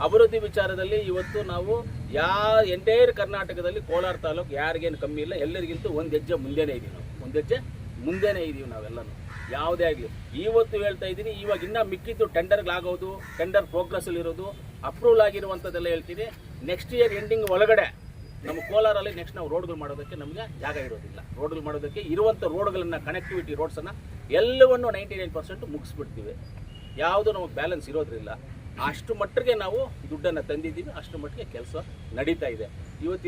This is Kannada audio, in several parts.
ಅಭಿವೃದ್ಧಿ ವಿಚಾರದಲ್ಲಿ ಇವತ್ತು ನಾವು ಎಂಟೈರ್ ಕರ್ನಾಟಕದಲ್ಲಿ ಕೋಲಾರ ತಾಲೂಕು ಯಾರಿಗೇನು ಕಮ್ಮಿ ಇಲ್ಲ, ಎಲ್ಲರಿಗಿಂತ ಒಂದು ಹೆಜ್ಜೆ ಮುಂದೆನೇ ಇದೀವಿ ನಾವು, ಒಂದು ಹೆಜ್ಜೆ ಮುಂದೆನೇ ಇದೀವಿ ನಾವೆಲ್ಲನೂ. ಯಾವುದೇ ಆಗಲಿ ಇವತ್ತು ಹೇಳ್ತಾ ಇದ್ದೀನಿ, ಇವಾಗ ಇನ್ನೂ ಮಿಕ್ಕಿದ್ದು ಟೆಂಡರ್ಗಳಾಗೋದು, ಟೆಂಡರ್ ಪ್ರೋಗ್ರೆಸ್ಸಲ್ಲಿರೋದು, ಅಪ್ರೂವಲ್ ಆಗಿರುವಂಥದ್ದೆಲ್ಲ ಹೇಳ್ತೀನಿ. ನೆಕ್ಸ್ಟ್ ಇಯರ್ ಎಂಡಿಂಗ್ ಒಳಗಡೆ ನಮ್ಮ ಕೋಲಾರಲ್ಲಿ ನೆಕ್ಸ್ಟ್ ನಾವು ರೋಡ್ಗಳು ಮಾಡೋದಕ್ಕೆ ನಮಗೆ ಜಾಗ ಇರೋದಿಲ್ಲ. ರೋಡ್ಗಳು ಮಾಡೋದಕ್ಕೆ ಇರುವಂಥ ರೋಡ್ಗಳನ್ನು, ಕನೆಕ್ಟಿವಿಟಿ ರೋಡ್ಸನ್ನು ಎಲ್ಲವನ್ನು 99% ಮುಗಿಸ್ಬಿಡ್ತೀವಿ. ಯಾವುದು ನಮಗೆ ಬ್ಯಾಲೆನ್ಸ್ ಇರೋದ್ರಿಲ್ಲ. ಅಷ್ಟು ಮಟ್ಟಿಗೆ ನಾವು ದುಡ್ಡನ್ನು ತಂದಿದ್ದೀವಿ, ಅಷ್ಟು ಮಟ್ಟಿಗೆ ಕೆಲಸ ನಡೀತಾ ಇದೆ. ಇವತ್ತು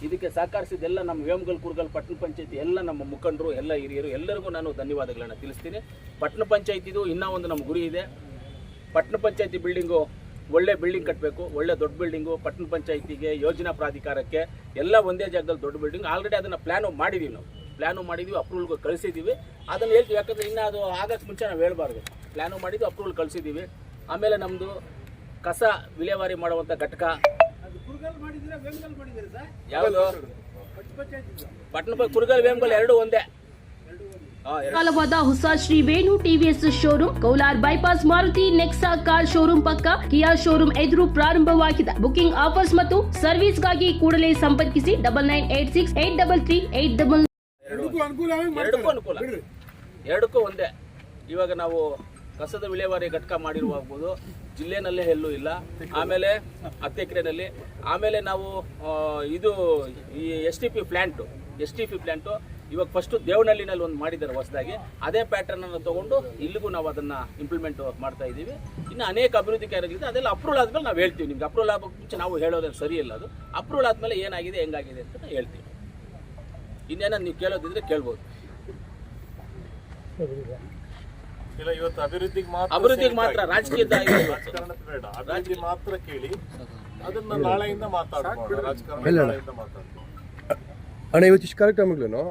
ಇದಕ್ಕೆ ಸಹಕರಿಸಿದ್ದೆಲ್ಲ ನಮ್ಮ ವೇಮಗಲ್ ಕುರುಗಲ್ ಪಟ್ಟಣ ಪಂಚಾಯತಿ ಎಲ್ಲ ನಮ್ಮ ಮುಖಂಡರು, ಎಲ್ಲ ಹಿರಿಯರು, ಎಲ್ಲರಿಗೂ ನಾನು ಧನ್ಯವಾದಗಳನ್ನು ತಿಳಿಸ್ತೀನಿ. ಪಟ್ಟಣ ಪಂಚಾಯತಿದು ಇನ್ನೂ ಒಂದು ನಮ್ಮ ಗುರಿ ಇದೆ. ಪಟ್ಟಣ ಪಂಚಾಯತಿ ಬಿಲ್ಡಿಂಗು ಒಳ್ಳೆ ಬಿಲ್ಡಿಂಗ್ ಕಟ್ಟಬೇಕು, ಒಳ್ಳೆ ದೊಡ್ಡ ಬಿಲ್ಡಿಂಗು. ಪಟ್ಟಣ ಪಂಚಾಯತಿಗೆ, ಯೋಜನಾ ಪ್ರಾಧಿಕಾರಕ್ಕೆ ಎಲ್ಲ ಒಂದೇ ಜಾಗದಲ್ಲಿ ದೊಡ್ಡ ಬಿಲ್ಡಿಂಗ್. ಆಲ್ರೆಡಿ ಅದನ್ನು ಪ್ಲ್ಯಾನು ಮಾಡಿದ್ದೀವಿ, ಅಪ್ರೂವಲ್ಗೆ ಕಳಿಸಿದ್ದೀವಿ. ಅದನ್ನು ಹೇಳ್ತೀವಿ, ಯಾಕಂದರೆ ಇನ್ನೂ ಅದು ಆಗಕ್ಕೆ ಮುಂಚೆ ನಾವು ಹೇಳ್ಬಾರ್ದು. ಪ್ಲ್ಯಾನು ಮಾಡಿದ್ದು ಅಪ್ರೂವಲ್ ಕಳಿಸಿದ್ದೀವಿ. ಆಮೇಲೆ ನಮ್ಮದು ಕಸ ವಿಲೇವಾರಿ ಮಾಡುವಂಥ ಘಟಕ ಯಾವುದು, ಪಟ್ಟಣ ಕುರುಗಲ್ ವೇಮಗಲ್ ಎರಡು ಒಂದೇ. ಕಾಲವಾದ ಹೊಸ Shri Venu TVS showroom Kolar bypass Maruti Nexa car showroom ಪಕ್ಕ ಕಿಯಾ ಶೋರೂಮ್ ಎದುರು ಪ್ರಾರಂಭವಾಗಿದೆ. ಬುಕಿಂಗ್ ಆಫರ್ಸ್ ಮತ್ತು ಸರ್ವಿಸ್ಗಾಗಿ ಕೂಡಲೇ ಸಂಪರ್ಕಿಸಿ 9986833833. ಎರಡಕ್ಕೂ ಒಂದೇ. ಇವಾಗ ನಾವು ಕಸದ ವಿಲೇವಾರಿ ಘಟಕ ಮಾಡಿರುವಾಗಬಹುದು, ಜಿಲ್ಲೆನಲ್ಲೇ ಎಲ್ಲೂ ಇಲ್ಲ. ಆಮೇಲೆ 10 ಎಕರೆನಲ್ಲಿ. ಆಮೇಲೆ ನಾವು ಇದು ಈ ಎಸ್ ಟಿ ಪಿ ಪ್ಲ್ಯಾಂಟು ಇವಾಗ ಫಸ್ಟು ದೇವನಹಳ್ಳಿನಲ್ಲಿ ಒಂದು ಮಾಡಿದ್ದಾರೆ ಹೊಸದಾಗಿ. ಅದೇ ಪ್ಯಾಟರ್ನನ್ನು ತೊಗೊಂಡು ಇಲ್ಲಿಗೂ ನಾವು ಅದನ್ನು ಇಂಪ್ಲಿಮೆಂಟ್ ಮಾಡ್ತಾ ಇದ್ದೀವಿ. ಇನ್ನು ಅನೇಕ ಅಭಿವೃದ್ಧಿ ಕಾರ್ಯಗಳಿದೆ, ಅದೆಲ್ಲ ಅಪ್ರೂವಲ್ ಆದಮೇಲೆ ನಾವು ಹೇಳ್ತೀವಿ. ನಿಮ್ಗೆ ಅಪ್ರೂವಲ್ ಆಗೋಕ್ಕೆ ಮುಂಚೆ ನಾವು ಹೇಳೋದೇನು ಸರಿ ಇಲ್ಲ. ಅದು ಅಪ್ರೂವಲ್ ಆದಮೇಲೆ ಏನಾಗಿದೆ ಹೆಂಗಾಗಿದೆ ಅಂತ ಹೇಳ್ತೀವಿ. ಇನ್ನೇನ ನೀವು ಕೇಳೋದಿದ್ರೆ ಕೇಳ್ಬೋದು. ಇಲ್ಲ, ಇವತ್ತು ಅಭಿವೃದ್ಧಿಗೆ ಮಾತ್ರ ರಾಜಕೀಯದ ಅಭಿವೃದ್ಧಿ ಮಾತ್ರ ಕೇಳಿ ಅದನ್ನ ನಾಳೆಯಿಂದ ಮಾತಾಡೋಣ. ರಾಜಕಾರಣ ಅಣ್ಣ, ಇವತ್ತು ಇಷ್ಟು ಕಾರ್ಯಕ್ರಮಗಳನ್ನು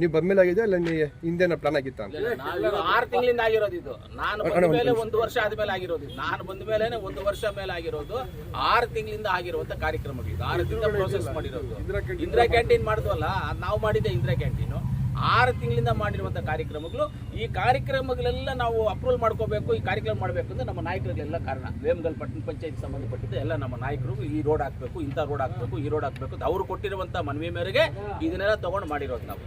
ನೀವು ಬಂದ್ಮೇಲೆ ಆಗಿದೆ ಅಲ್ಲ ಹಿಂದೆನ ಪ್ಲಾನ್ ಆಗಿತ್ತ? 6 ತಿಂಗಳಿಂದ ಆಗಿರೋದು ಇದು. ನಾನು ಬಂದ ಮೇಲೆ 1 ವರ್ಷ ಆದ್ಮೇಲೆ ಆಗಿರೋದು. ನಾನು ಬಂದ ಮೇಲೆ 1 ವರ್ಷ ಮೇಲೆ ಆಗಿರೋದು. 6 ತಿಂಗಳಿಂದ ಆಗಿರುವಂತ ಕಾರ್ಯಕ್ರಮಗಳು ಇದು. 6 ತಿಂಗಳ ಪ್ರೋಸೆಸ್ ಮಾಡಿರೋದು. ಇಂದಿರಾ ಕ್ಯಾಂಟೀನ್ ಮಾಡಿದ್ವಲ್ಲ, ನಾವು ಮಾಡಿದ್ದೆ ಇಂದಿರಾ ಕ್ಯಾಂಟೀನು. 6 ತಿಂಗಳಿಂದ ಮಾಡಿರುವಂಥ ಕಾರ್ಯಕ್ರಮಗಳು. ಈ ಕಾರ್ಯಕ್ರಮಗಳೆಲ್ಲ ನಾವು ಅಪ್ರೂವಲ್ ಮಾಡ್ಕೋಬೇಕು, ಈ ಕಾರ್ಯಕ್ರಮ ಮಾಡಬೇಕು ಅಂದ್ರೆ ನಮ್ಮ ನಾಯಕರಿಗೆಲ್ಲ ಕಾರಣ. ವೇಮಗಲ್ ಪಟ್ಟಣ ಪಂಚಾಯತ್ ಸಂಬಂಧಪಟ್ಟಿದ್ದು ಎಲ್ಲ ನಮ್ಮ ನಾಯಕರು ಈ ರೋಡ್ ಹಾಕಬೇಕು, ಇಂಥ ರೋಡ್ ಹಾಕಬೇಕು, ಈ ರೋಡ್ ಹಾಕಬೇಕು ಅಂತ ಅವರು ಕೊಟ್ಟಿರುವಂಥ ಮನವಿ ಮೇರೆಗೆ ಇದನ್ನೆಲ್ಲ ತಗೊಂಡು ಮಾಡಿರೋದು ನಾವು.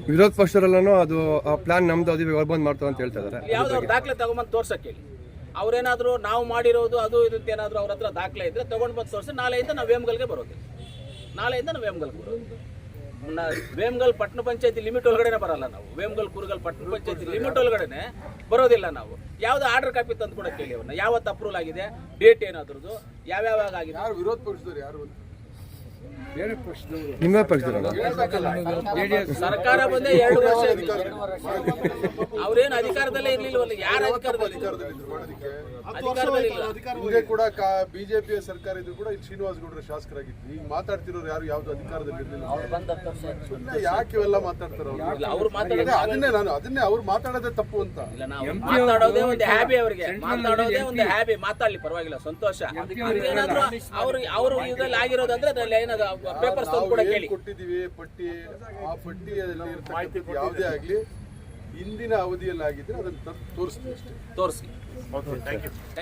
ವಿರೋಧ ಪಕ್ಷದಲ್ಲೂ ಅದು ಪ್ಲಾನ್ ನಮ್ದು ಅದು ಬಂದ್ ಮಾಡ್ತಾವ ಅಂತ ಹೇಳ್ತಾ ಇದ್ದಾರೆ. ಯಾವ್ದಾದ್ರು ದಾಖಲೆ ತಗೊಂಬಂದು ತೋರ್ಸಕ್ಕೆ ಹೇಳಿ. ಅವ್ರೇನಾದ್ರು ನಾವು ಮಾಡಿರೋದು ಅದು ಇದಕ್ಕೆ ಏನಾದ್ರು ಅವ್ರ ಹತ್ರ ದಾಖಲೆ ಇದ್ರೆ ತಗೊಂಡು ಬಂದು ತೋರಿಸಿ ನಾಳೆಯಿಂದ ನಾವು ವೇಮಗಲ್ಗೆ ಬರೋದು. ವೇಮಗಲ್ ಪಟ್ಟಣ ಪಂಚಾಯತಿ ಲಿಮಿಟ್ ಒಳಗಡೆ ಬರಲ್ಲ ನಾವು. ವೇಮಗಲ್ ಕುರುಗಲ್ ಪಟ್ಟಣ ಪಂಚಾಯತಿ ಲಿಮಿಟ್ ಒಳಗಡೆ ಬರೋದಿಲ್ಲ ನಾವು. ಯಾವ್ದು ಆರ್ಡರ್ ಕಾಪಿ ತಂದು ಕೂಡ ಕೇಳಿ ಅವ್ರನ್ನ, ಯಾವತ್ತು ಅಪ್ರೂವಲ್ ಆಗಿದೆ, ಡೇಟ್ ಏನಾದ್ರದ್ದು, ಯಾವ್ಯಾವಾಗ ಆಗಿದೆ. ವಿರೋಧ ಪಕ್ಷದವ್ರು ಯಾರು? ನಿಮ್ಮ ಪಕ್ಷದವರ ಸರ್ಕಾರ ಬಂದೇ 2 ವರ್ಷ. ಅವ್ರೇನು ಅಧಿಕಾರದಲ್ಲೇ ಇರ್ಲಿಲ್ವಲ್ಲ. ಯಾರ ಅಧಿಕಾರದಲ್ಲಿ ಕೂಡ ಬಿಜೆಪಿಯ ಸರ್ಕಾರ ಇದ್ರು ಕೂಡ ಶ್ರೀನಿವಾಸ ಗೌಡರ ಶಾಸಕರಾಗಿತ್ತು. ಈಗ ಮಾತಾಡ್ತಿರೋರು ಯಾರು ಯಾವ್ದು ಅಧಿಕಾರದಲ್ಲಿ ಇರ್ಲಿಲ್ಲ. ಯಾಕೆ ಇವೆಲ್ಲ ಮಾತಾಡ್ತಾರ ಅವ್ರು? ಅದನ್ನೇ ಅವ್ರು ಮಾತಾಡೋದೇ ತಪ್ಪು ಅಂತ. ಮಾತಾಡೋದೇ ಒಂದು ಹ್ಯಾಬಿ ಅವರಿಗೆ, ಮಾತಾಡೋದೇ ಒಂದು ಹ್ಯಾಬಿ. ಮಾತಾಡ್ಲಿ, ಪರವಾಗಿಲ್ಲ, ಸಂತೋಷ. ಏನಾದ್ರು ಅವರು ಇದ್ರಲ್ಲಿ ಆಗಿರೋದಂದ್ರೆ ಅದ್ರಲ್ಲಿ ಏನಾದ್ರು ಪೇಪರ್ಸ್ ತಂದು ಕೂಡ ಕೇಳಿ ಕೊಟ್ಟಿದ್ದೀವಿ. ಪಟ್ಟಿ, ಆ ಪಟ್ಟಿಯಲ್ಲಿ ಯಾವುದೇ ಆಗ್ಲಿ ಹಿಂದಿನ ಅವಧಿಯಲ್ಲಿ ಆಗಿದ್ರೆ ಅದನ್ನ ತೋರಿಸ್ತೀವಿ ಅಷ್ಟೇ. ತೋರಿಸಿ.